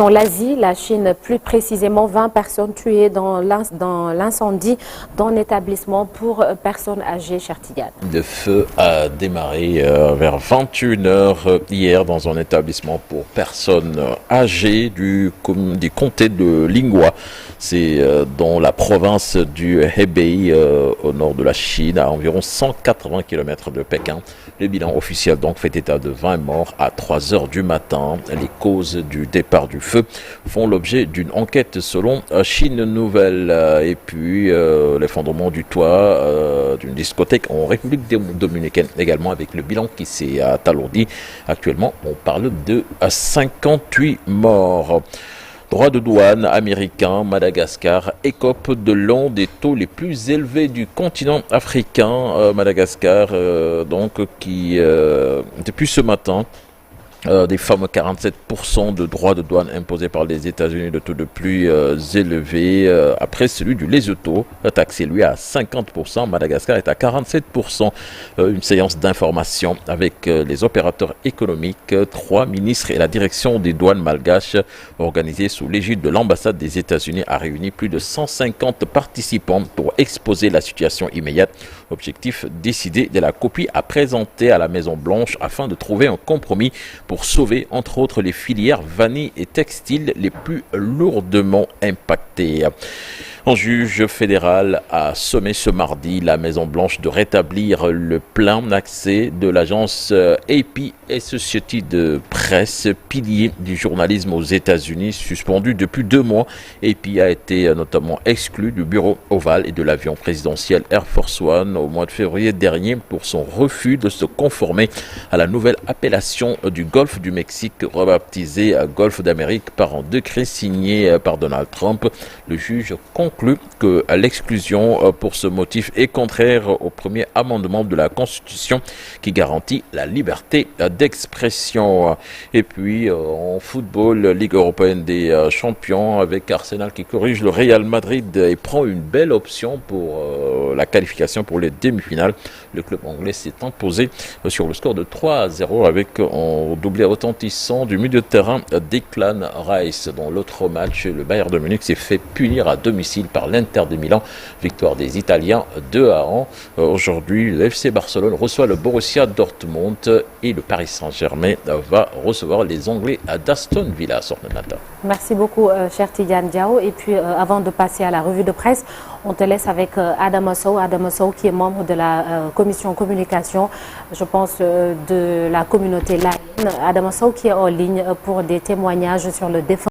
Direction l'Asie, la Chine, plus précisément 20 personnes tuées dans l'incendie d'un établissement pour personnes âgées, cher Tidiane. Le feu a démarré vers 21h hier dans un établissement pour personnes âgées du comté de Linghua. C'est dans la province du Hebei, au nord de la Chine, à environ 180 km de Pékin. Le bilan officiel donc fait état de 20 morts à 3 heures du matin. Les causes du départ du feu font l'objet d'une enquête selon Chine Nouvelle. Et puis l'effondrement du toit d'une discothèque en République dominicaine également, avec le bilan qui s'est alourdi. Actuellement, on parle de 58 morts. Droit de douane américain, Madagascar écope de l'un des taux les plus élevés du continent africain. Madagascar, qui, depuis ce matin, des fameux 47% de droits de douane imposés par les États-Unis, le taux de plus élevé après celui du Lesotho, taxé lui à 50%, Madagascar est à 47%. Une séance d'information avec les opérateurs économiques, 3 ministres et la direction des douanes malgaches, organisée sous l'égide de l'ambassade des États-Unis, a réuni plus de 150 participants pour exposer la situation immédiate. Objectif décidé de la copie à présenter à la Maison-Blanche afin de trouver un compromis pour sauver, entre autres, les filières vanille et textile les plus lourdement impactées. Un juge fédéral a sommé ce mardi la Maison-Blanche de rétablir le plein accès de l'agence AP Associated de presse, pilier du journalisme aux États-Unis, suspendu depuis 2 mois. AP a été notamment exclu du bureau ovale et de l'avion présidentiel Air Force One au mois de février dernier pour son refus de se conformer à la nouvelle appellation du Golfe du Mexique, rebaptisée Golfe d'Amérique par un décret signé par Donald Trump. Le juge conclut que l'exclusion pour ce motif est contraire au premier amendement de la Constitution qui garantit la liberté d'expression. Et puis en football, Ligue européenne des champions, avec Arsenal qui corrige le Real Madrid et prend une belle option pour la qualification pour les demi-finales. Le club anglais s'est imposé sur le score de 3-0 avec un doublé retentissant du milieu de terrain Declan Rice. Dans l'autre match, le Bayern de Munich s'est fait punir à domicile par l'Inter de Milan. Victoire des Italiens 2-1. Aujourd'hui, le FC Barcelone reçoit le Borussia Dortmund et le Paris Saint-Germain va recevoir les Anglais d'Aston Villa. Merci beaucoup, cher Tidiane Diao. Et puis, avant de passer à la revue de presse, on te laisse avec Adama Sow qui est membre de la commission communication, je pense, de la communauté Layène. Adama Sow qui est en ligne pour des témoignages sur le défense.